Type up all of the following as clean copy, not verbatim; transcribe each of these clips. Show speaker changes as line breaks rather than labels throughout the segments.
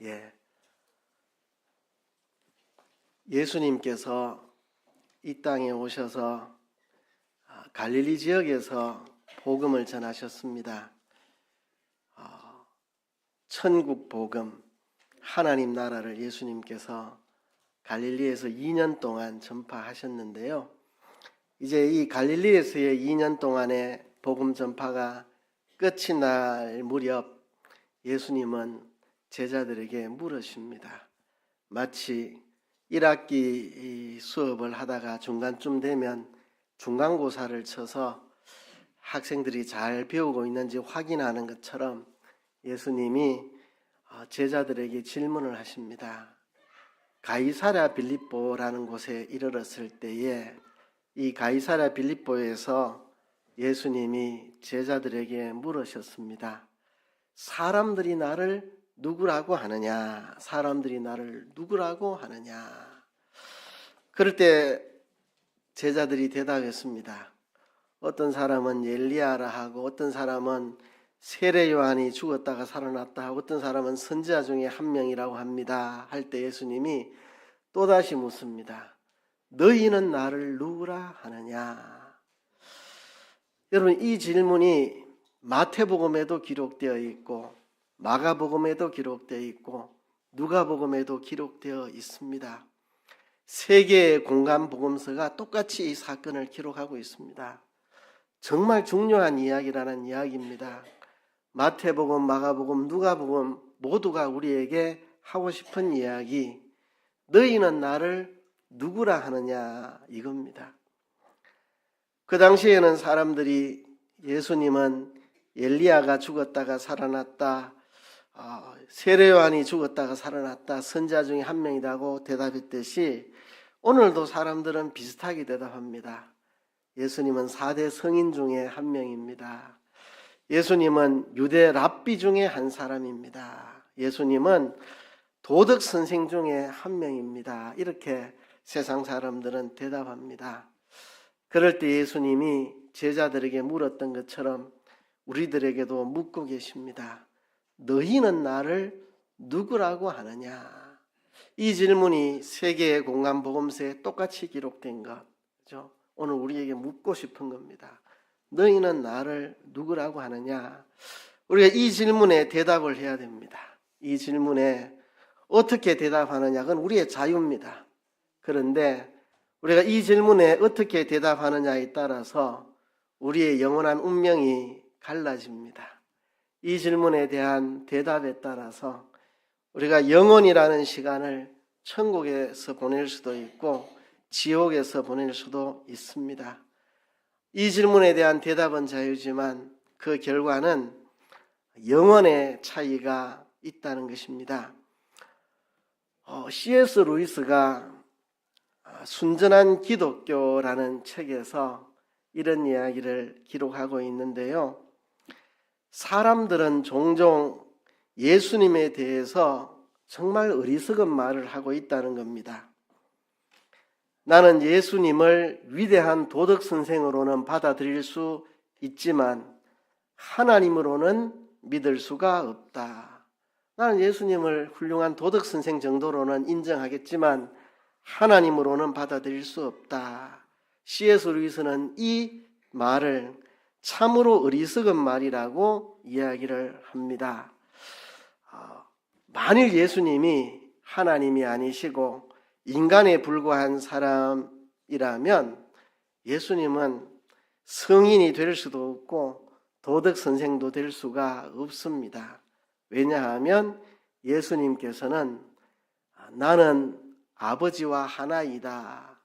예. 예수님께서 이 땅에 오셔서 갈릴리 지역에서 복음을 전하셨습니다. 천국 복음, 하나님 나라를 예수님께서 갈릴리에서 2년 동안 전파하셨는데요. 이제 이 갈릴리에서의 2년 동안의 복음 전파가 끝이 날 무렵 예수님은 제자들에게 물으십니다. 마치 1학기 수업을 하다가 중간쯤 되면 중간고사를 쳐서 학생들이 잘 배우고 있는지 확인하는 것처럼 예수님이 제자들에게 질문을 하십니다. 가이사랴 빌립보라는 곳에 이르렀을 때에 이 가이사랴 빌립보에서 예수님이 제자들에게 물으셨습니다. 사람들이 나를 누구라고 하느냐? 사람들이 나를 누구라고 하느냐? 그럴 때 제자들이 대답했습니다. 어떤 사람은 엘리야라 하고 어떤 사람은 세례 요한이 죽었다가 살아났다 하고 어떤 사람은 선지자 중에 한 명이라고 합니다. 할 때 예수님이 또다시 묻습니다. 너희는 나를 누구라 하느냐? 여러분, 이 질문이 마태복음에도 기록되어 있고 마가복음에도 기록되어 있고 누가복음에도 기록되어 있습니다. 세 개의 공간 복음서가 똑같이 이 사건을 기록하고 있습니다. 정말 중요한 이야기라는 이야기입니다. 마태복음, 마가복음, 누가복음 모두가 우리에게 하고 싶은 이야기, 너희는 나를 누구라 하느냐, 이겁니다. 그 당시에는 사람들이 예수님은 엘리야가 죽었다가 살아났다, 세례 요한이 죽었다가 살아났다, 선지자 중에 한 명이라고 대답했듯이 오늘도 사람들은 비슷하게 대답합니다. 예수님은 4대 성인 중에 한 명입니다. 예수님은 유대 랍비 중에 한 사람입니다. 예수님은 도덕 선생 중에 한 명입니다. 이렇게 세상 사람들은 대답합니다. 그럴 때 예수님이 제자들에게 물었던 것처럼 우리들에게도 묻고 계십니다. 너희는 나를 누구라고 하느냐? 이 질문이 세 개의 공간 복음서에 똑같이 기록된 거죠. 오늘 우리에게 묻고 싶은 겁니다. 너희는 나를 누구라고 하느냐? 우리가 이 질문에 대답을 해야 됩니다. 이 질문에 어떻게 대답하느냐? 그건 우리의 자유입니다. 그런데 우리가 이 질문에 어떻게 대답하느냐에 따라서 우리의 영원한 운명이 갈라집니다. 이 질문에 대한 대답에 따라서 우리가 영원이라는 시간을 천국에서 보낼 수도 있고 지옥에서 보낼 수도 있습니다. 이 질문에 대한 대답은 자유지만 그 결과는 영원의 차이가 있다는 것입니다. C.S. 루이스가 순전한 기독교라는 책에서 이런 이야기를 기록하고 있는데요. 사람들은 종종 예수님에 대해서 정말 어리석은 말을 하고 있다는 겁니다. 나는 예수님을 위대한 도덕 선생으로는 받아들일 수 있지만 하나님으로는 믿을 수가 없다. 나는 예수님을 훌륭한 도덕 선생 정도로는 인정하겠지만 하나님으로는 받아들일 수 없다. C.S. 루이스는 이 말을 참으로 어리석은 말이라고 이야기를 합니다. 만일 예수님이 하나님이 아니시고 인간에 불과한 사람이라면 예수님은 성인이 될 수도 없고 도덕 선생도 될 수가 없습니다. 왜냐하면 예수님께서는 나는 아버지와 하나이다.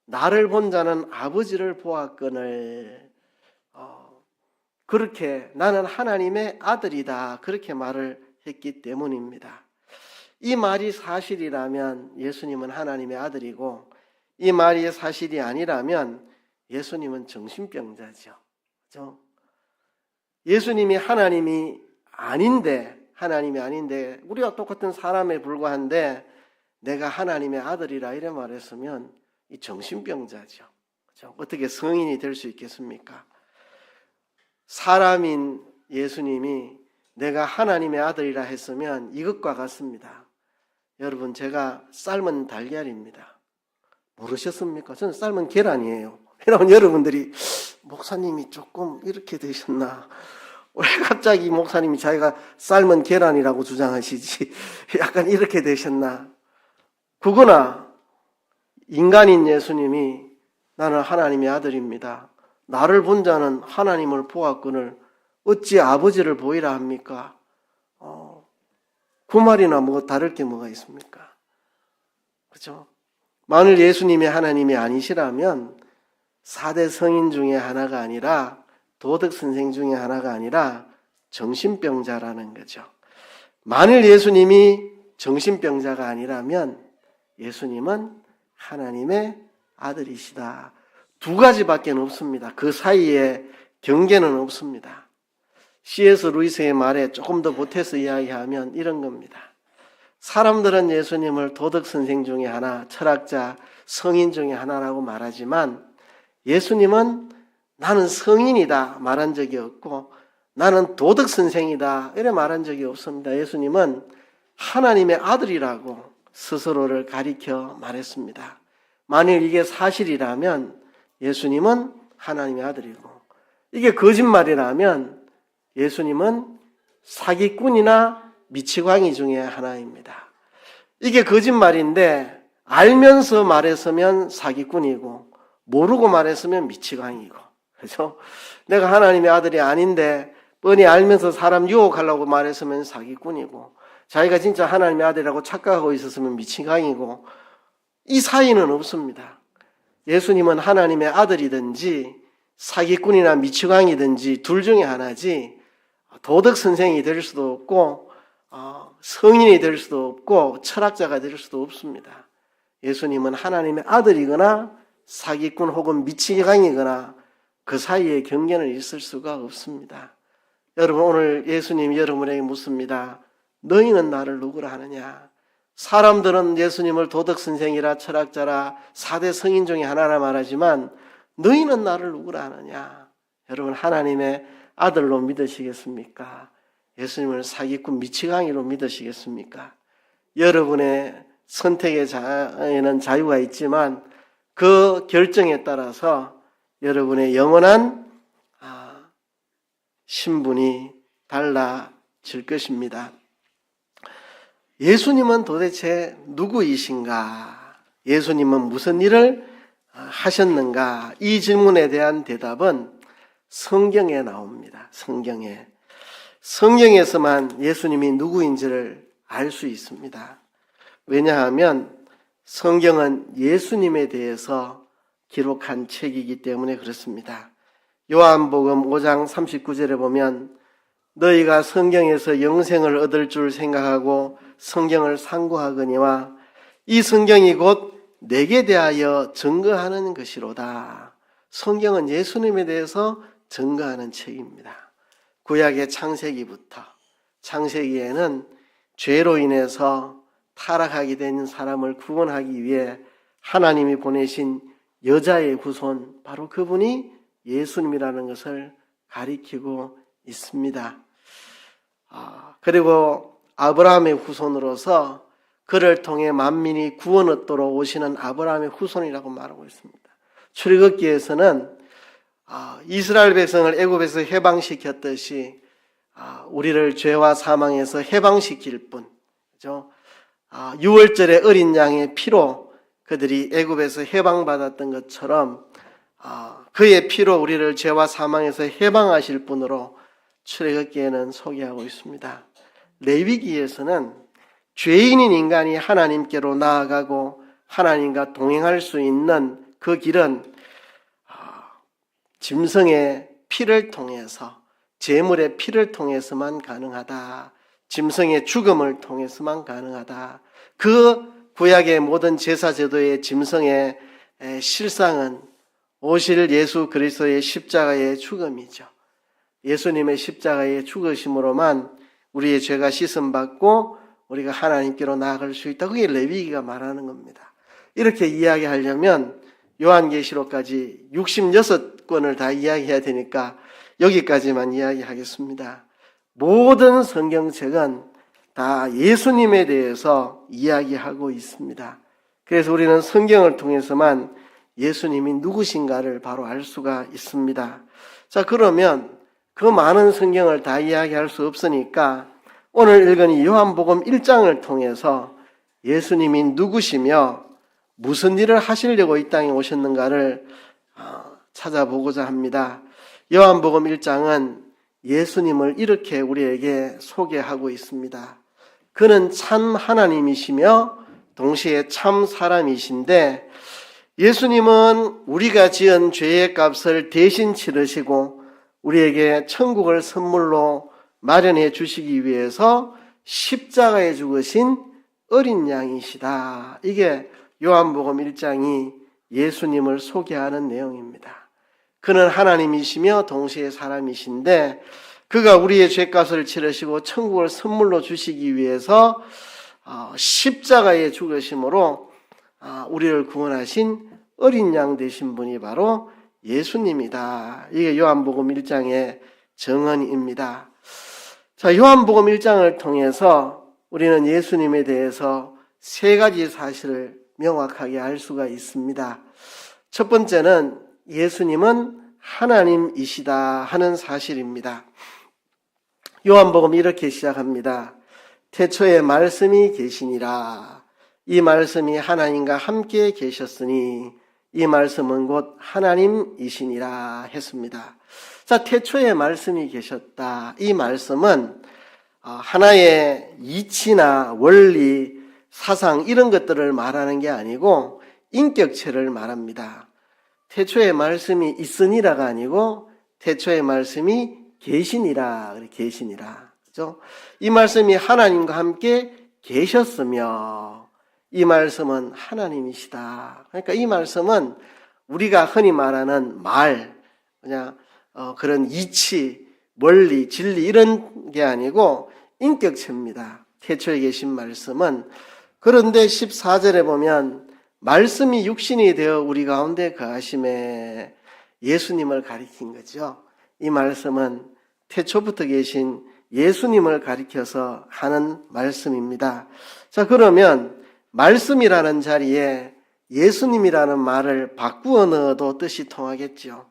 나를 본 자는 아버지를 보았거늘. 그렇게 나는 하나님의 아들이다. 그렇게 말을 했기 때문입니다. 이 말이 사실이라면 예수님은 하나님의 아들이고 이 말이 사실이 아니라면 예수님은 정신병자죠. 그렇죠? 예수님이 하나님이 아닌데 우리가 똑같은 사람에 불과한데 내가 하나님의 아들이라 이래 말했으면 이 정신병자죠. 그렇죠? 어떻게 성인이 될 수 있겠습니까? 사람인 예수님이 내가 하나님의 아들이라 했으면 이것과 같습니다. 여러분, 제가 삶은 달걀입니다. 모르셨습니까? 저는 삶은 계란이에요. 여러분, 여러분들이 목사님이 조금 이렇게 되셨나? 왜 갑자기 목사님이 자기가 삶은 계란이라고 주장하시지? 약간 이렇게 되셨나? 그거나 인간인 예수님이 나는 하나님의 아들입니다. 나를 본 자는 하나님을 보았거늘 어찌 아버지를 보이라 합니까? 그 말이나 뭐 다를 게 뭐가 있습니까? 그렇죠? 만일 예수님이 하나님이 아니시라면 4대 성인 중에 하나가 아니라 도덕 선생 중에 하나가 아니라 정신병자라는 거죠. 만일 예수님이 정신병자가 아니라면 예수님은 하나님의 아들이시다. 두 가지밖에 없습니다. 그 사이에 경계는 없습니다. C.S. 루이스의 말에 조금 더 보태서 이야기하면 이런 겁니다. 사람들은 예수님을 도덕 선생 중에 하나, 철학자, 성인 중에 하나라고 말하지만 예수님은 나는 성인이다 말한 적이 없고 나는 도덕 선생이다 이래 말한 적이 없습니다. 예수님은 하나님의 아들이라고 스스로를 가리켜 말했습니다. 만일 이게 사실이라면 예수님은 하나님의 아들이고 이게 거짓말이라면 예수님은 사기꾼이나 미치광이 중에 하나입니다. 이게 거짓말인데 알면서 말했으면 사기꾼이고 모르고 말했으면 미치광이고, 그렇죠? 내가 하나님의 아들이 아닌데 뻔히 알면서 사람 유혹하려고 말했으면 사기꾼이고 자기가 진짜 하나님의 아들이라고 착각하고 있었으면 미치광이고 이 사이는 없습니다. 예수님은 하나님의 아들이든지 사기꾼이나 미치광이든지 둘 중에 하나지 도덕 선생이 될 수도 없고 성인이 될 수도 없고 철학자가 될 수도 없습니다. 예수님은 하나님의 아들이거나 사기꾼 혹은 미치광이거나 그 사이에 경계는 있을 수가 없습니다. 여러분, 오늘 예수님이 여러분에게 묻습니다. 너희는 나를 누구라 하느냐? 사람들은 예수님을 도덕 선생이라 철학자라 4대 성인 중에 하나라 말하지만 너희는 나를 누구라 하느냐? 여러분, 하나님의 아들로 믿으시겠습니까? 예수님을 사기꾼 미치광이로 믿으시겠습니까? 여러분의 선택의 자에는 자유가 있지만 그 결정에 따라서 여러분의 영원한 신분이 달라질 것입니다. 예수님은 도대체 누구이신가? 예수님은 무슨 일을 하셨는가? 이 질문에 대한 대답은 성경에 나옵니다. 성경에서만 예수님이 누구인지를 알 수 있습니다. 왜냐하면 성경은 예수님에 대해서 기록한 책이기 때문에 그렇습니다. 요한복음 5장 39절에 보면 너희가 성경에서 영생을 얻을 줄 생각하고 성경을 상고하거니와 이 성경이 곧 내게 대하여 증거하는 것이로다. 성경은 예수님에 대해서 증거하는 책입니다. 구약의 창세기부터 창세기에는 죄로 인해서 타락하게 된 사람을 구원하기 위해 하나님이 보내신 여자의 후손, 바로 그분이 예수님이라는 것을 가리키고 있습니다. 그리고 아브라함의 후손으로서 그를 통해 만민이 구원 얻도록 오시는 아브라함의 후손이라고 말하고 있습니다. 출애굽기에서는 이스라엘 백성을 애굽에서 해방시켰듯이 우리를 죄와 사망에서 해방시킬 분, 그죠? 6월절의 어린 양의 피로 그들이 애굽에서 해방받았던 것처럼 그의 피로 우리를 죄와 사망에서 해방하실 분으로 출애굽기에는 소개하고 있습니다. 레위기에서는 죄인인 인간이 하나님께로 나아가고 하나님과 동행할 수 있는 그 길은 짐승의 피를 통해서, 제물의 피를 통해서만 가능하다. 짐승의 죽음을 통해서만 가능하다. 그 구약의 모든 제사 제도의 짐승의 실상은 오실 예수 그리스도의 십자가의 죽음이죠. 예수님의 십자가의 죽으심으로만 우리의 죄가 씻음받고 우리가 하나님께로 나아갈 수 있다. 그게 레위기가 말하는 겁니다. 이렇게 이야기하려면 요한계시록까지 66권을 다 이야기해야 되니까 여기까지만 이야기하겠습니다. 모든 성경책은 다 예수님에 대해서 이야기하고 있습니다. 그래서 우리는 성경을 통해서만 예수님이 누구신가를 바로 알 수가 있습니다. 자, 그러면 그 많은 성경을 다 이야기할 수 없으니까 오늘 읽은 이 요한복음 1장을 통해서 예수님이 누구시며 무슨 일을 하시려고 이 땅에 오셨는가를 찾아보고자 합니다. 요한복음 1장은 예수님을 이렇게 우리에게 소개하고 있습니다. 그는 참 하나님이시며 동시에 참 사람이신데 예수님은 우리가 지은 죄의 값을 대신 치르시고 우리에게 천국을 선물로 마련해 주시기 위해서 십자가에 죽으신 어린 양이시다. 이게 요한복음 1장이 예수님을 소개하는 내용입니다. 그는 하나님이시며 동시에 사람이신데 그가 우리의 죄값을 치르시고 천국을 선물로 주시기 위해서 십자가에 죽으심으로 우리를 구원하신 어린 양 되신 분이 바로 예수님이다. 이게 요한복음 1장의 정언입니다. 자, 요한복음 1장을 통해서 우리는 예수님에 대해서 세 가지 사실을 명확하게 알 수가 있습니다. 첫 번째는 예수님은 하나님이시다 하는 사실입니다. 요한복음 이렇게 시작합니다. 태초에 말씀이 계시니라. 이 말씀이 하나님과 함께 계셨으니 이 말씀은 곧 하나님이시니라 했습니다. 자, 태초에 말씀이 계셨다. 이 말씀은 하나의 이치나 원리, 사상 이런 것들을 말하는 게 아니고 인격체를 말합니다. 태초에 말씀이 있으니라가 아니고 태초에 말씀이 계시니라. 계시니라. 그죠? 이 말씀이 하나님과 함께 계셨으며 이 말씀은 하나님이시다. 그러니까 이 말씀은 우리가 흔히 말하는 말, 그냥 그런 이치, 원리, 진리 이런 게 아니고 인격체입니다. 태초에 계신 말씀은. 그런데 14절에 보면 말씀이 육신이 되어 우리 가운데 거하심에 예수님을 가리킨 거죠. 이 말씀은 태초부터 계신 예수님을 가리켜서 하는 말씀입니다. 자, 그러면 말씀이라는 자리에 예수님이라는 말을 바꾸어 넣어도 뜻이 통하겠죠.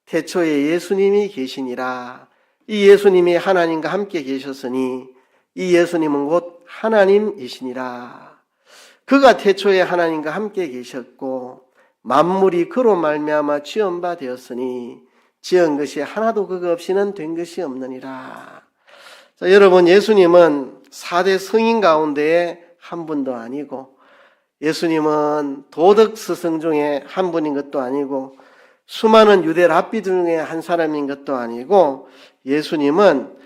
태초에 예수님이 계시니라. 이 예수님이 하나님과 함께 계셨으니 이 예수님은 곧 하나님이시니라. 그가 태초에 하나님과 함께 계셨고 만물이 그로 말미암아 지은 바 되었으니 지은 것이 하나도 그가 없이는 된 것이 없느니라. 자, 여러분, 예수님은 4대 성인 가운데에 한 분도 아니고 예수님은 도덕 스승 중에 한 분인 것도 아니고 수많은 유대 랍비 중에 한 사람인 것도 아니고 예수님은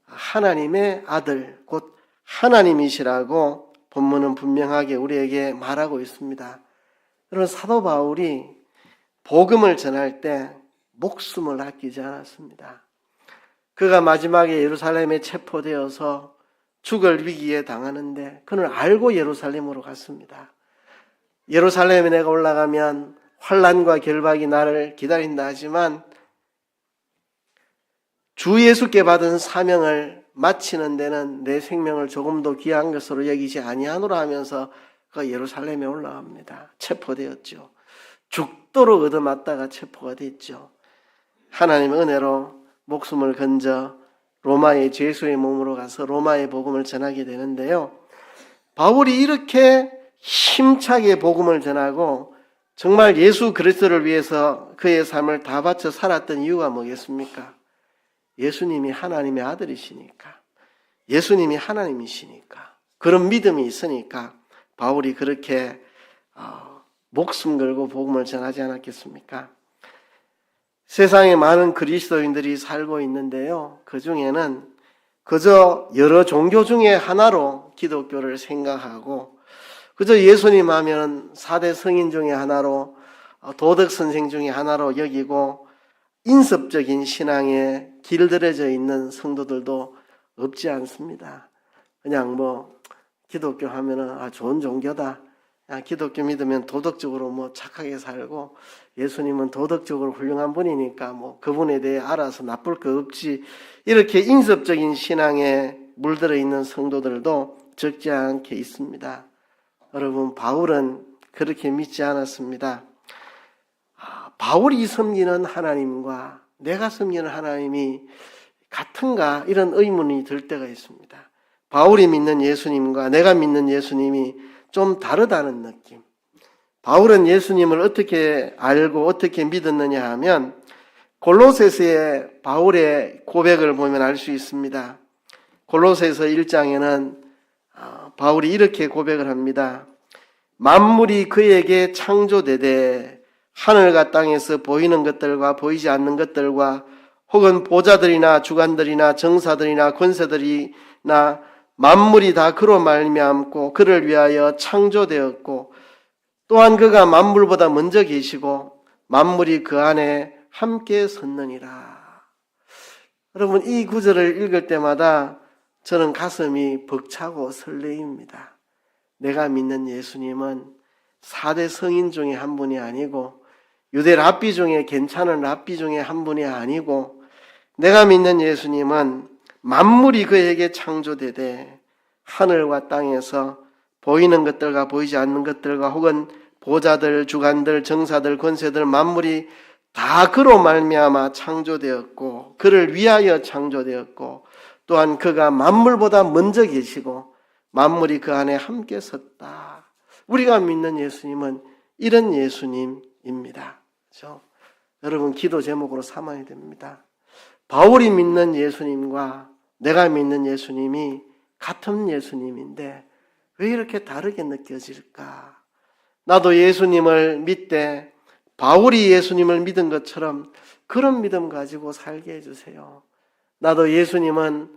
하나님의 아들, 곧 하나님이시라고 본문은 분명하게 우리에게 말하고 있습니다. 그런 사도 바울이 복음을 전할 때 목숨을 아끼지 않았습니다. 그가 마지막에 예루살렘에 체포되어서 죽을 위기에 당하는데 그는 알고 예루살렘으로 갔습니다. 예루살렘에 내가 올라가면 환난과 결박이 나를 기다린다 하지만 주 예수께 받은 사명을 마치는 데는 내 생명을 조금도 귀한 것으로 여기지 아니하노라 하면서 그 예루살렘에 올라갑니다. 체포되었죠. 죽도록 얻어맞다가 체포가 됐죠. 하나님의 은혜로 목숨을 건져 로마의 죄수의 몸으로 가서 로마의 복음을 전하게 되는데요. 바울이 이렇게 힘차게 복음을 전하고 정말 예수 그리스도를 위해서 그의 삶을 다 바쳐 살았던 이유가 뭐겠습니까? 예수님이 하나님의 아들이시니까, 예수님이 하나님이시니까, 그런 믿음이 있으니까 바울이 그렇게 목숨 걸고 복음을 전하지 않았겠습니까? 세상에 많은 그리스도인들이 살고 있는데요. 그 중에는 그저 여러 종교 중에 하나로 기독교를 생각하고 그저 예수님 하면 4대 성인 중에 하나로 도덕 선생 중에 하나로 여기고 인습적인 신앙에 길들여져 있는 성도들도 없지 않습니다. 그냥 기독교 하면은 좋은 종교다. 기독교 믿으면 도덕적으로 착하게 살고 예수님은 도덕적으로 훌륭한 분이니까 그분에 대해 알아서 나쁠 거 없지. 이렇게 인습적인 신앙에 물들어 있는 성도들도 적지 않게 있습니다. 여러분, 바울은 그렇게 믿지 않았습니다. 바울이 섬기는 하나님과 내가 섬기는 하나님이 같은가 이런 의문이 들 때가 있습니다. 바울이 믿는 예수님과 내가 믿는 예수님이 좀 다르다는 느낌. 바울은 예수님을 어떻게 알고 어떻게 믿었느냐 하면 골로새서의 바울의 고백을 보면 알 수 있습니다. 골로새서 1장에는 바울이 이렇게 고백을 합니다. 만물이 그에게 창조되되 하늘과 땅에서 보이는 것들과 보이지 않는 것들과 혹은 보좌들이나 주관들이나 정사들이나 권세들이나 만물이 다 그로 말미암고 그를 위하여 창조되었고 또한 그가 만물보다 먼저 계시고 만물이 그 안에 함께 섰느니라. 여러분, 이 구절을 읽을 때마다 저는 가슴이 벅차고 설레입니다. 내가 믿는 예수님은 4대 성인 중에 한 분이 아니고 유대 랍비 중에 괜찮은 랍비 중에 한 분이 아니고 내가 믿는 예수님은 만물이 그에게 창조되되 하늘과 땅에서 보이는 것들과 보이지 않는 것들과 혹은 보좌들, 주관들, 정사들, 권세들 만물이 다 그로 말미암아 창조되었고 그를 위하여 창조되었고 또한 그가 만물보다 먼저 계시고 만물이 그 안에 함께 섰다. 우리가 믿는 예수님은 이런 예수님입니다. 그렇죠? 여러분, 기도 제목으로 삼아야 됩니다. 바울이 믿는 예수님과 내가 믿는 예수님이 같은 예수님인데 왜 이렇게 다르게 느껴질까? 나도 예수님을 믿되 바울이 예수님을 믿은 것처럼 그런 믿음 가지고 살게 해주세요. 나도 예수님은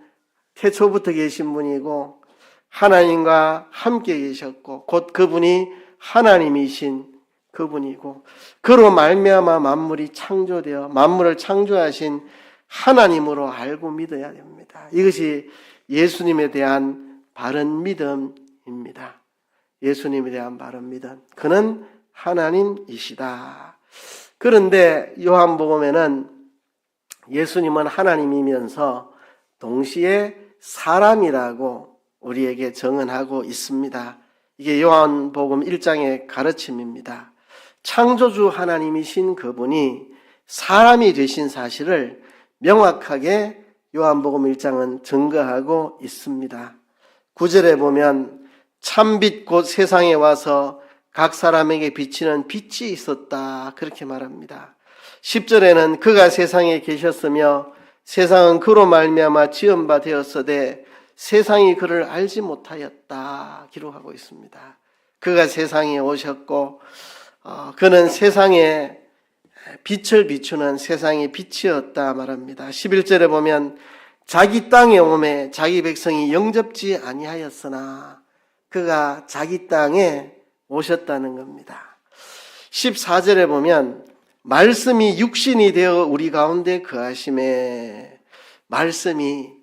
태초부터 계신 분이고 하나님과 함께 계셨고 곧 그분이 하나님이신 그분이고 그로 말미암아 만물이 창조되어 만물을 창조하신 하나님으로 알고 믿어야 됩니다. 이것이 예수님에 대한 바른 믿음입니다. 예수님에 대한 바른 믿음. 그는 하나님이시다. 그런데 요한복음에는 예수님은 하나님이면서 동시에 사람이라고 우리에게 정언하고 있습니다. 이게 요한복음 1장의 가르침입니다. 창조주 하나님이신 그분이 사람이 되신 사실을 명확하게 요한복음 1장은 증거하고 있습니다. 9절에 보면 참빛 곧 세상에 와서 각 사람에게 비치는 빛이 있었다 그렇게 말합니다. 10절에는 그가 세상에 계셨으며 세상은 그로 말미암아 지은 바 되었으되 세상이 그를 알지 못하였다 기록하고 있습니다. 그가 세상에 오셨고 그는 세상에 빛을 비추는 세상의 빛이었다 말합니다. 11절에 보면 자기 땅에 오매 자기 백성이 영접지 아니하였으나 그가 자기 땅에 오셨다는 겁니다. 14절에 보면 말씀이 육신이 되어 우리 가운데 거하심에 말씀이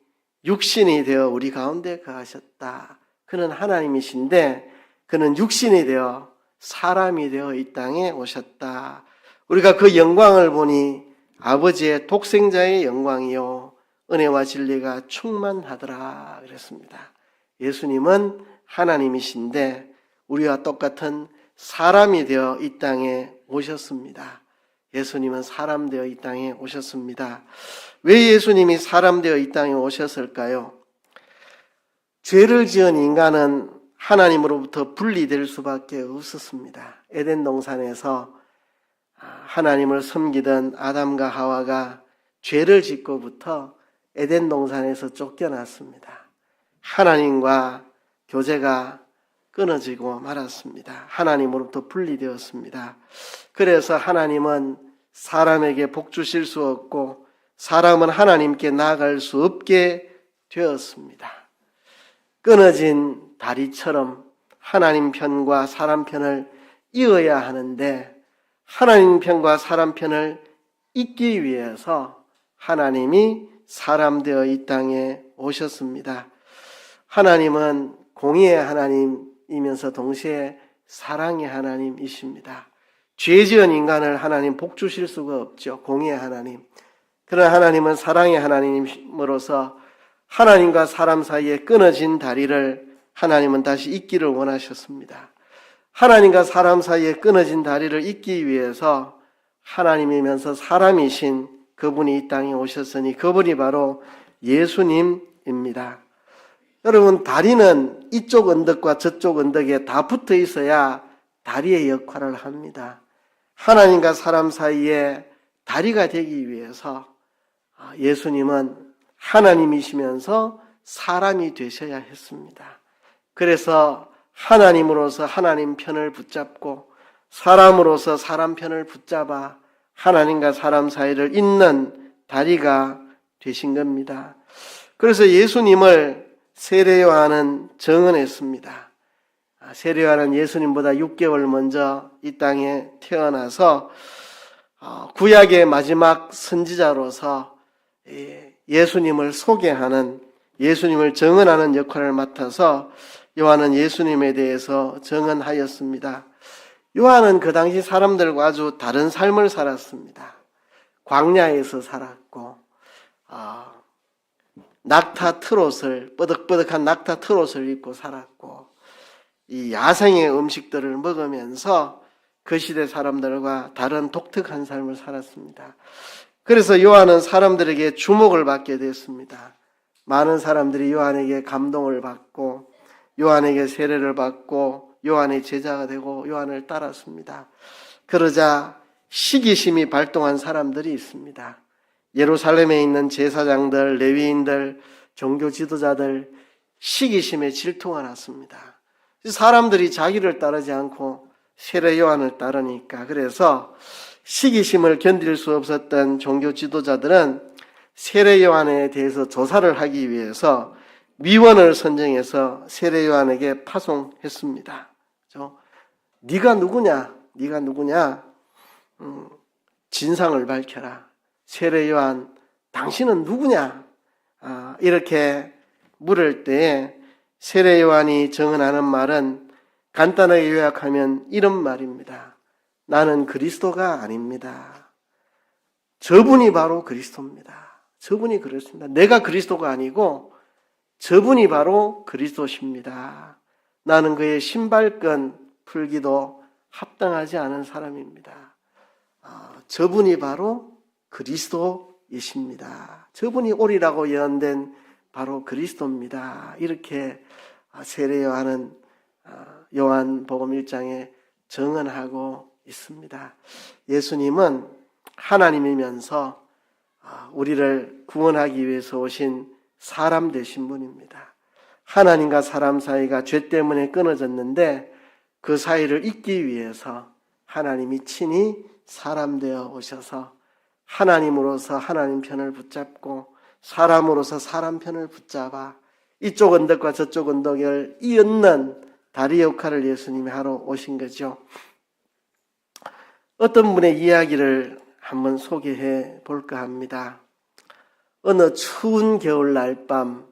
육신이 되어 우리 가운데 거하셨다. 그는 하나님이신데 그는 육신이 되어 사람이 되어 이 땅에 오셨다. 우리가 그 영광을 보니 아버지의 독생자의 영광이요 은혜와 진리가 충만하더라 그랬습니다. 예수님은 하나님이신데 우리와 똑같은 사람이 되어 이 땅에 오셨습니다. 예수님은 사람 되어 이 땅에 오셨습니다. 왜 예수님이 사람 되어 이 땅에 오셨을까요? 죄를 지은 인간은 하나님으로부터 분리될 수밖에 없었습니다. 에덴 동산에서 하나님을 섬기던 아담과 하와가 죄를 짓고부터 에덴 동산에서 쫓겨났습니다. 하나님과 교제가 끊어지고 말았습니다. 하나님으로부터 분리되었습니다. 그래서 하나님은 사람에게 복 주실 수 없고 사람은 하나님께 나아갈 수 없게 되었습니다. 끊어진 다리처럼 하나님 편과 사람 편을 이어야 하는데 하나님 편과 사람 편을 잇기 위해서 하나님이 사람 되어 이 땅에 오셨습니다. 하나님은 공의의 하나님이면서 동시에 사랑의 하나님이십니다. 죄 지은 인간을 하나님 복 주실 수가 없죠. 공의의 하나님. 그러나 하나님은 사랑의 하나님으로서 하나님과 사람 사이에 끊어진 다리를 하나님은 다시 잇기를 원하셨습니다. 하나님과 사람 사이에 끊어진 다리를 잇기 위해서 하나님이면서 사람이신 그분이 이 땅에 오셨으니 그분이 바로 예수님입니다. 여러분, 다리는 이쪽 언덕과 저쪽 언덕에 다 붙어 있어야 다리의 역할을 합니다. 하나님과 사람 사이에 다리가 되기 위해서 예수님은 하나님이시면서 사람이 되셔야 했습니다. 그래서 하나님으로서 하나님 편을 붙잡고 사람으로서 사람 편을 붙잡아 하나님과 사람 사이를 잇는 다리가 되신 겁니다. 그래서 예수님을 세례 요한은 증언했습니다. 세례 요한은 예수님보다 6개월 먼저 이 땅에 태어나서 구약의 마지막 선지자로서 예수님을 소개하는, 예수님을 증언하는 역할을 맡아서 요한은 예수님에 대해서 증언하였습니다. 요한은 그 당시 사람들과 아주 다른 삶을 살았습니다. 광야에서 살았고 낙타 트롯을, 뻐득뻐득한 낙타 트롯을 입고 살았고 이 야생의 음식들을 먹으면서 그 시대 사람들과 다른 독특한 삶을 살았습니다. 그래서 요한은 사람들에게 주목을 받게 됐습니다. 많은 사람들이 요한에게 감동을 받고 요한에게 세례를 받고 요한의 제자가 되고 요한을 따랐습니다. 그러자 시기심이 발동한 사람들이 있습니다. 예루살렘에 있는 제사장들, 레위인들, 종교 지도자들 시기심에 질투가 났습니다. 사람들이 자기를 따르지 않고 세례 요한을 따르니까, 그래서 시기심을 견딜 수 없었던 종교 지도자들은 세례 요한에 대해서 조사를 하기 위해서 위원을 선정해서 세례 요한에게 파송했습니다. 그렇죠? 네가 누구냐? 네가 누구냐? 진상을 밝혀라. 세례 요한, 당신은 누구냐? 이렇게 물을 때 세례 요한이 증언하는 말은 간단하게 요약하면 이런 말입니다. 나는 그리스도가 아닙니다. 저분이 바로 그리스도입니다. 저분이 그렇습니다. 내가 그리스도가 아니고 저분이 바로 그리스도십니다. 나는 그의 신발끈 풀기도 합당하지 않은 사람입니다. 저분이 바로 그리스도이십니다. 저분이 오리라고 예언된 바로 그리스도입니다. 이렇게 세례 요한은 요한복음 1장에 증언하고 있습니다. 예수님은 하나님이면서 우리를 구원하기 위해서 오신 사람 되신 분입니다. 하나님과 사람 사이가 죄 때문에 끊어졌는데 그 사이를 잇기 위해서 하나님이 친히 사람 되어 오셔서 하나님으로서 하나님 편을 붙잡고 사람으로서 사람 편을 붙잡아 이쪽 언덕과 저쪽 언덕을 이었는 다리 역할을 예수님이 하러 오신 거죠. 어떤 분의 이야기를 한번 소개해 볼까 합니다. 어느 추운 겨울날 밤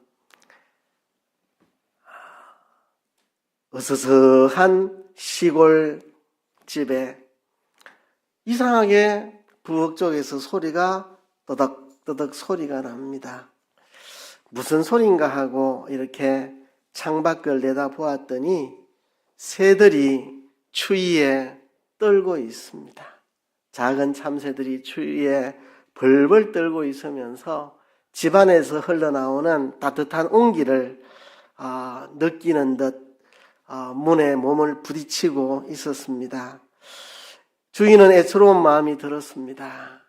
어서서한 시골집에 이상하게 부엌 쪽에서 소리가 떠덕떠덕 소리가 납니다. 무슨 소린가 하고 이렇게 창밖을 내다보았더니 새들이 추위에 떨고 있습니다. 작은 참새들이 추위에 벌벌 떨고 있으면서 집안에서 흘러나오는 따뜻한 온기를 느끼는 듯 문에 몸을 부딪히고 있었습니다. 주인은 애처로운 마음이 들었습니다.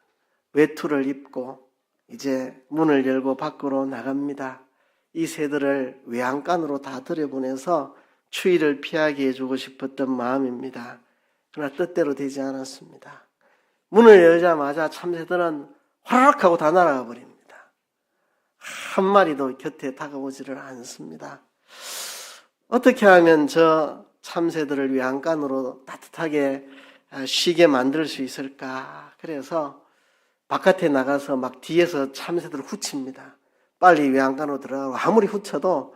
외투를 입고 이제 문을 열고 밖으로 나갑니다. 이 새들을 외양간으로 다 들여보내서 추위를 피하게 해주고 싶었던 마음입니다. 그러나 뜻대로 되지 않았습니다. 문을 열자마자 참새들은 화락 하고 다 날아가 버립니다. 한 마리도 곁에 다가오지를 않습니다. 어떻게 하면 저 참새들을 외양간으로 따뜻하게 쉬게 만들 수 있을까? 그래서 바깥에 나가서 막 뒤에서 참새들을 후칩니다. 빨리 외양간으로 들어가고 아무리 후쳐도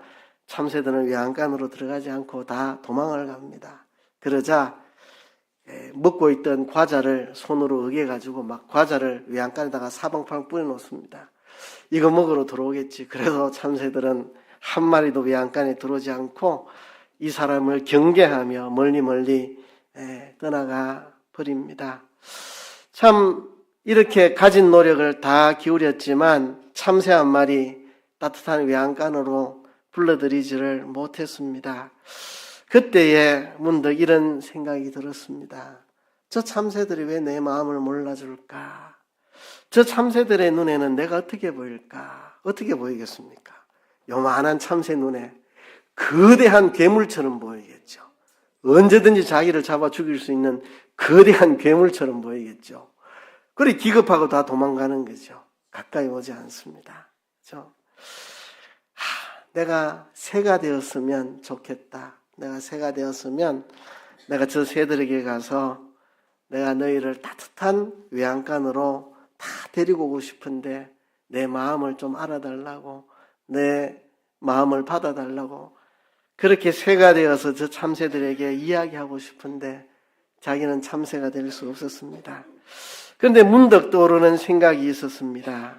참새들은 외양간으로 들어가지 않고 다 도망을 갑니다. 그러자 먹고 있던 과자를 손으로 으개가지고 막 과자를 외양간에다가 사방팔방 뿌려놓습니다. 이거 먹으러 들어오겠지. 그래서 참새들은 한 마리도 외양간에 들어오지 않고 이 사람을 경계하며 멀리 떠나가 버립니다. 참 이렇게 가진 노력을 다 기울였지만 참새 한 마리 따뜻한 외양간으로 불러들이지를 못했습니다. 그때에 문득 이런 생각이 들었습니다. 저 참새들이 왜 내 마음을 몰라줄까? 저 참새들의 눈에는 내가 어떻게 보일까? 어떻게 보이겠습니까? 요만한 참새 눈에 거대한 괴물처럼 보이겠죠. 언제든지 자기를 잡아 죽일 수 있는 거대한 괴물처럼 보이겠죠. 그래 기겁하고 다 도망가는 거죠. 가까이 오지 않습니다. 그렇죠? 내가 새가 되었으면 좋겠다. 내가 새가 되었으면 내가 저 새들에게 가서 내가 너희를 따뜻한 외양간으로 다 데리고 오고 싶은데 내 마음을 좀 알아달라고, 내 마음을 받아달라고 그렇게 새가 되어서 저 참새들에게 이야기하고 싶은데 자기는 참새가 될 수 없었습니다. 그런데 문득 떠오르는 생각이 있었습니다.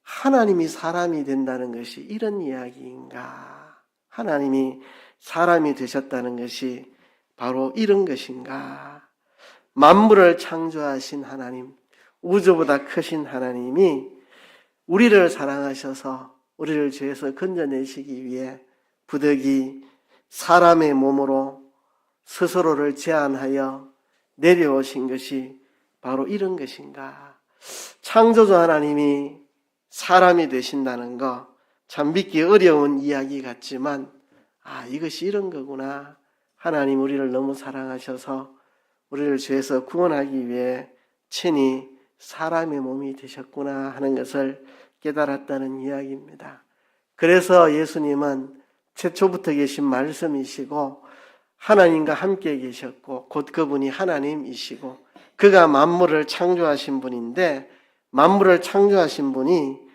하나님이 사람이 된다는 것이 이런 이야기인가? 하나님이 사람이 되셨다는 것이 바로 이런 것인가? 만물을 창조하신 하나님, 우주보다 크신 하나님이 우리를 사랑하셔서 우리를 죄에서 건져내시기 위해 부득이 사람의 몸으로 스스로를 제한하여 내려오신 것이 바로 이런 것인가? 창조주 하나님이 사람이 되신다는 거 참 믿기 어려운 이야기 같지만 이것이 이런 거구나. 하나님 우리를 너무 사랑하셔서 우리를 죄에서 구원하기 위해 친히 사람의 몸이 되셨구나 하는 것을 깨달았다는 이야기입니다. 그래서 예수님은 최초부터 계신 말씀이시고 하나님과 함께 계셨고 곧 그분이 하나님이시고 그가 만물을 창조하신 분인데 만물을 창조하신 분이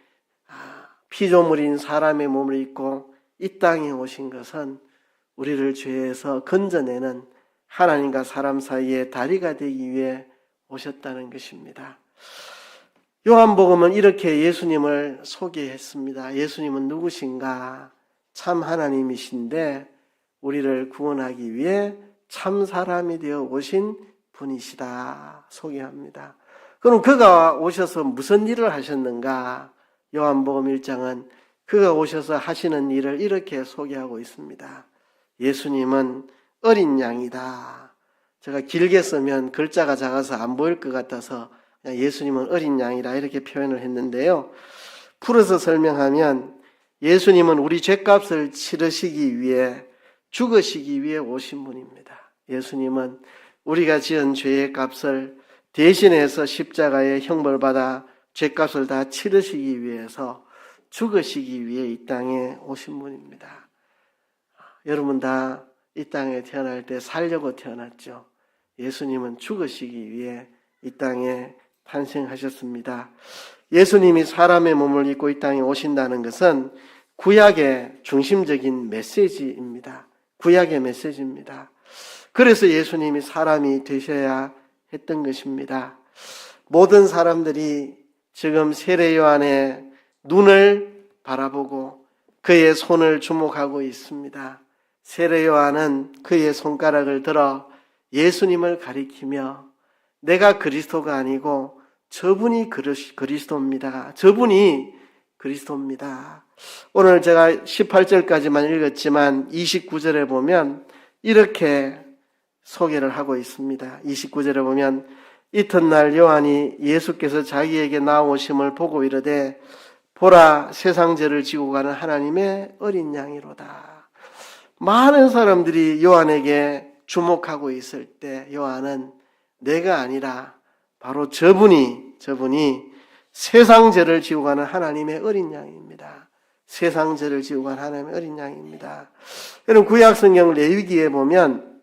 피조물인 사람의 몸을 입고 이 땅에 오신 것은 우리를 죄에서 건져내는 하나님과 사람 사이의 다리가 되기 위해 오셨다는 것입니다. 요한복음은 이렇게 예수님을 소개했습니다. 예수님은 누구신가? 참 하나님이신데 우리를 구원하기 위해 참 사람이 되어 오신 분이시다 소개합니다. 그럼 그가 오셔서 무슨 일을 하셨는가? 요한복음 1장은 그가 오셔서 하시는 일을 이렇게 소개하고 있습니다. 예수님은 어린 양이다. 제가 길게 쓰면 글자가 작아서 안 보일 것 같아서 그냥 예수님은 어린 양이라 이렇게 표현을 했는데요. 풀어서 설명하면 예수님은 우리 죄값을 치르시기 위해 죽으시기 위해 오신 분입니다. 예수님은 우리가 지은 죄의 값을 대신해서 십자가에 형벌받아 죄값을 다 치르시기 위해서 죽으시기 위해 이 땅에 오신 분입니다. 여러분 다 이 땅에 태어날 때 살려고 태어났죠. 예수님은 죽으시기 위해 이 땅에 탄생하셨습니다. 예수님이 사람의 몸을 입고 이 땅에 오신다는 것은 구약의 중심적인 메시지입니다. 구약의 메시지입니다. 그래서 예수님이 사람이 되셔야 했던 것입니다. 모든 사람들이 지금 세례 요한의 눈을 바라보고 그의 손을 주목하고 있습니다. 세례 요한은 그의 손가락을 들어 예수님을 가리키며 내가 그리스도가 아니고 저분이 그리스도입니다. 저분이 그리스도입니다. 오늘 제가 18절까지만 읽었지만 29절에 보면 이렇게 소개를 하고 있습니다. 29절에 보면 이튿날 요한이 예수께서 자기에게 나오심을 보고 이르되 보라 세상 죄를 지고 가는 하나님의 어린 양이로다. 많은 사람들이 요한에게 주목하고 있을 때 요한은 내가 아니라 바로 저분이 세상 죄를 지고 가는 하나님의 어린 양입니다. 세상 죄를 지고 가는 하나님의 어린 양입니다. 여러분 구약성경 레위기에 보면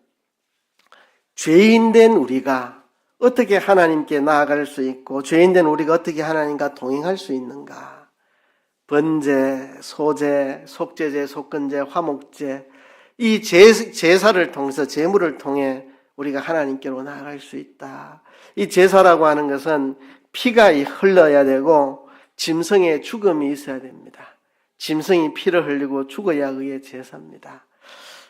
죄인된 우리가 어떻게 하나님께 나아갈 수 있고 죄인된 우리가 어떻게 하나님과 동행할 수 있는가? 번제, 소제, 속죄제, 속건제, 화목제 이 제사를 통해서 제물을 통해 우리가 하나님께로 나아갈 수 있다. 이 제사라고 하는 것은 피가 흘러야 되고 짐승의 죽음이 있어야 됩니다. 짐승이 피를 흘리고 죽어야 그의 제사입니다.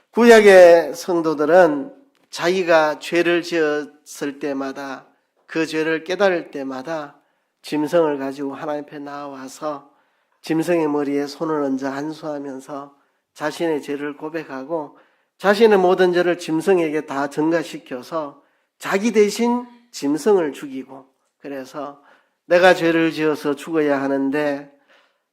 구약의 성도들은 자기가 죄를 지었을 때마다 그 죄를 깨달을 때마다 짐승을 가지고 하나님 앞에 나와서 짐승의 머리에 손을 얹어 안수하면서 자신의 죄를 고백하고 자신의 모든 죄를 짐승에게 다 전가시켜서 자기 대신 짐승을 죽이고, 그래서 내가 죄를 지어서 죽어야 하는데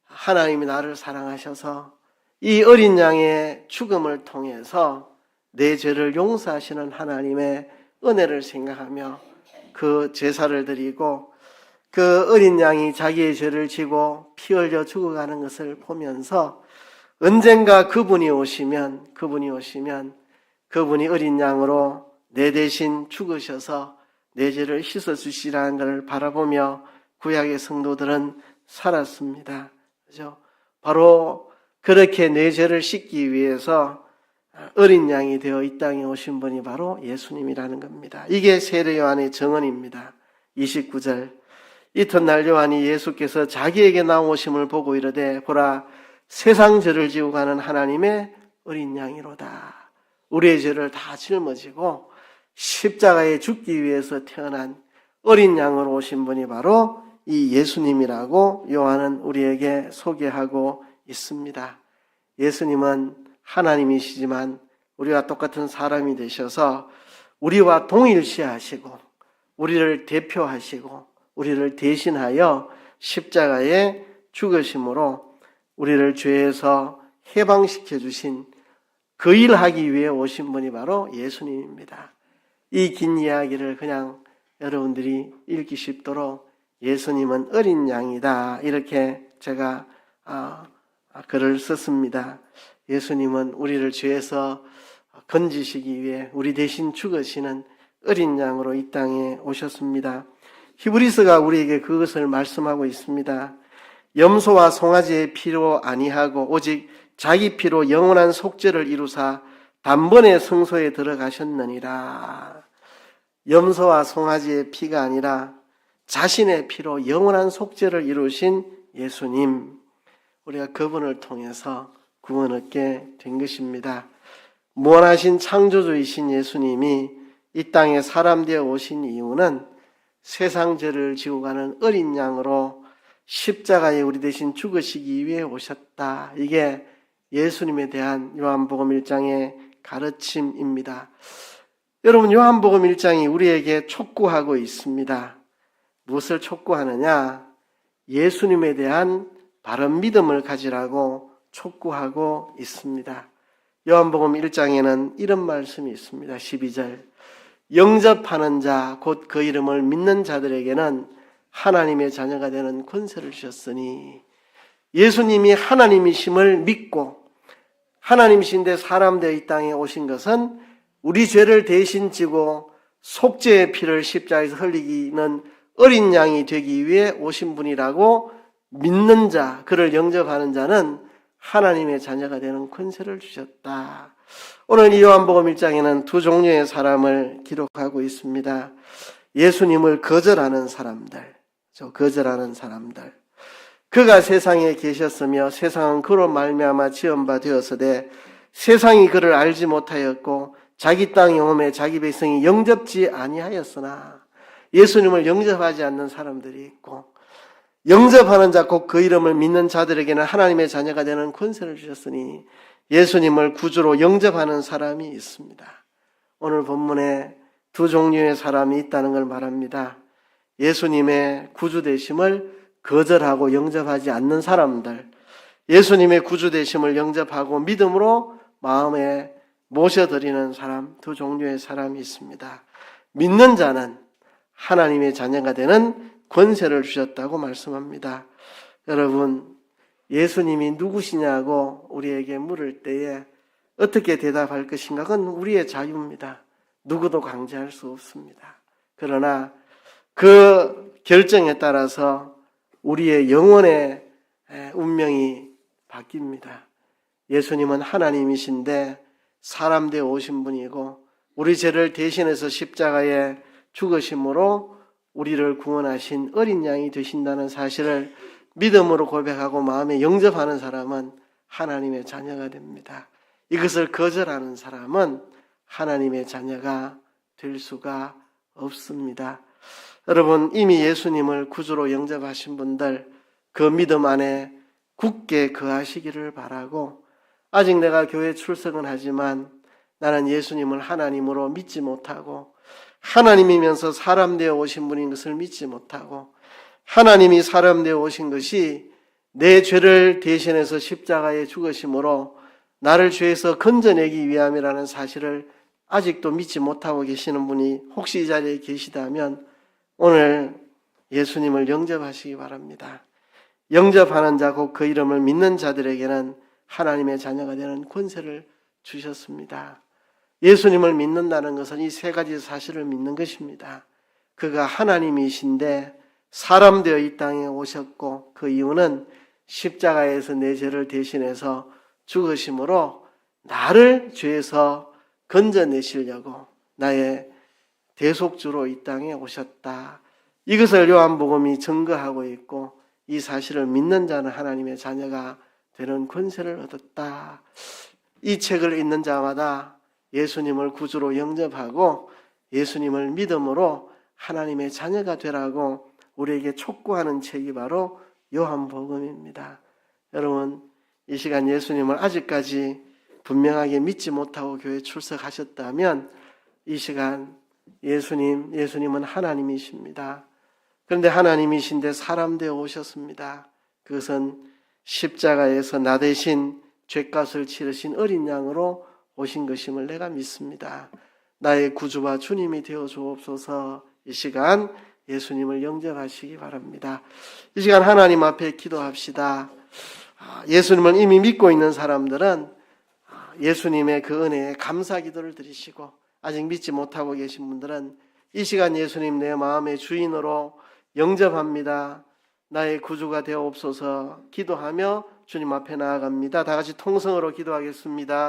하나님이 나를 사랑하셔서 이 어린 양의 죽음을 통해서 내 죄를 용서하시는 하나님의 은혜를 생각하며 그 제사를 드리고, 그 어린 양이 자기의 죄를 지고 피 흘려 죽어가는 것을 보면서 언젠가 그분이 오시면 그분이 어린 양으로 내 대신 죽으셔서 내 죄를 씻어주시라는 것을 바라보며 구약의 성도들은 살았습니다. 그죠? 바로 그렇게 내 죄를 씻기 위해서 어린 양이 되어 이 땅에 오신 분이 바로 예수님이라는 겁니다. 이게 세례 요한의 정언입니다. 29절. 이튿날 요한이 예수께서 자기에게 나오심을 보고 이르되 보라 세상 죄를 지고 가는 하나님의 어린 양이로다. 우리의 죄를 다 짊어지고 십자가에 죽기 위해서 태어난 어린 양으로 오신 분이 바로 이 예수님이라고 요한은 우리에게 소개하고 있습니다. 예수님은 하나님이시지만 우리와 똑같은 사람이 되셔서 우리와 동일시하시고 우리를 대표하시고 우리를 대신하여 십자가에 죽으심으로 우리를 죄에서 해방시켜 주신 그 일하기 위해 오신 분이 바로 예수님입니다. 이 긴 이야기를 그냥 여러분들이 읽기 쉽도록 예수님은 어린 양이다, 이렇게 제가 글을 썼습니다. 예수님은 우리를 죄에서 건지시기 위해 우리 대신 죽으시는 어린 양으로 이 땅에 오셨습니다. 히브리서가 우리에게 그것을 말씀하고 있습니다. 염소와 송아지의 피로 아니하고 오직 자기 피로 영원한 속죄를 이루사 단번에 성소에 들어가셨느니라. 염소와 송아지의 피가 아니라 자신의 피로 영원한 속죄를 이루신 예수님, 우리가 그분을 통해서 구원 얻게 된 것입니다. 무한하신 창조주이신 예수님이 이 땅에 사람 되어 오신 이유는 세상 죄를 지고 가는 어린 양으로 십자가에 우리 대신 죽으시기 위해 오셨다. 이게 예수님에 대한 요한복음 1장의 가르침입니다. 여러분, 요한복음 1장이 우리에게 촉구하고 있습니다. 무엇을 촉구하느냐? 예수님에 대한 바른 믿음을 가지라고 촉구하고 있습니다. 요한복음 1장에는 이런 말씀이 있습니다. 12절. 영접하는 자, 곧 그 이름을 믿는 자들에게는 하나님의 자녀가 되는 권세를 주셨으니, 예수님이 하나님이심을 믿고 하나님이신데 사람 되어 이 땅에 오신 것은 우리 죄를 대신 지고 속죄의 피를 십자가에서 흘리기는 어린 양이 되기 위해 오신 분이라고 믿는 자, 그를 영접하는 자는 하나님의 자녀가 되는 권세를 주셨다. 오늘 이 요한복음 1장에는 두 종류의 사람을 기록하고 있습니다. 예수님을 거절하는 사람들, 거절하는 사람들. 그가 세상에 계셨으며 세상은 그로 말미암아 지은 바 되었으되 세상이 그를 알지 못하였고 자기 땅에 오매 자기 백성이 영접지 아니하였으나, 예수님을 영접하지 않는 사람들이 있고 영접하는 자, 곧 그 이름을 믿는 자들에게는 하나님의 자녀가 되는 권세를 주셨으니, 예수님을 구주로 영접하는 사람이 있습니다. 오늘 본문에 두 종류의 사람이 있다는 걸 말합니다. 예수님의 구주 되심을 거절하고 영접하지 않는 사람들, 예수님의 구주 되심을 영접하고 믿음으로 마음에 모셔드리는 사람, 두 종류의 사람이 있습니다. 믿는 자는 하나님의 자녀가 되는 권세를 주셨다고 말씀합니다. 여러분, 예수님이 누구시냐고 우리에게 물을 때에 어떻게 대답할 것인가? 그건 우리의 자유입니다. 누구도 강제할 수 없습니다. 그러나 그 결정에 따라서 우리의 영혼의 운명이 바뀝니다. 예수님은 하나님이신데 사람 되어 오신 분이고 우리 죄를 대신해서 십자가에 죽으심으로 우리를 구원하신 어린 양이 되신다는 사실을 믿음으로 고백하고 마음에 영접하는 사람은 하나님의 자녀가 됩니다. 이것을 거절하는 사람은 하나님의 자녀가 될 수가 없습니다. 여러분, 이미 예수님을 구주로 영접하신 분들, 그 믿음 안에 굳게 거하시기를 바라고, 아직 내가 교회 출석은 하지만 나는 예수님을 하나님으로 믿지 못하고, 하나님이면서 사람 되어 오신 분인 것을 믿지 못하고, 하나님이 사람 되어 오신 것이 내 죄를 대신해서 십자가에 죽으심으로 나를 죄에서 건져내기 위함이라는 사실을 아직도 믿지 못하고 계시는 분이 혹시 이 자리에 계시다면 오늘 예수님을 영접하시기 바랍니다. 영접하는 자, 곧 그 이름을 믿는 자들에게는 하나님의 자녀가 되는 권세를 주셨습니다. 예수님을 믿는다는 것은 이 세 가지 사실을 믿는 것입니다. 그가 하나님이신데 사람 되어 이 땅에 오셨고, 그 이유는 십자가에서 내 죄를 대신해서 죽으심으로 나를 죄에서 건져내시려고 나의 대속주로 이 땅에 오셨다. 이것을 요한복음이 증거하고 있고, 이 사실을 믿는 자는 하나님의 자녀가 되는 권세를 얻었다. 이 책을 읽는 자마다 예수님을 구주로 영접하고 예수님을 믿음으로 하나님의 자녀가 되라고 우리에게 촉구하는 책이 바로 요한복음입니다. 여러분, 이 시간 예수님을 아직까지 분명하게 믿지 못하고 교회 출석하셨다면 이 시간 예수님은 하나님이십니다. 그런데 하나님이신데 사람 되어 오셨습니다. 그것은 십자가에서 나 대신 죄값을 치르신 어린 양으로 오신 것임을 내가 믿습니다. 나의 구주와 주님이 되어 주옵소서. 이 시간 예수님을 영접하시기 바랍니다. 이 시간 하나님 앞에 기도합시다. 예수님을 이미 믿고 있는 사람들은 예수님의 그 은혜에 감사 기도를 드리시고, 아직 믿지 못하고 계신 분들은 이 시간 예수님 내 마음의 주인으로 영접합니다. 나의 구주가 되어옵소서 기도하며 주님 앞에 나아갑니다. 다 같이 통성으로 기도하겠습니다.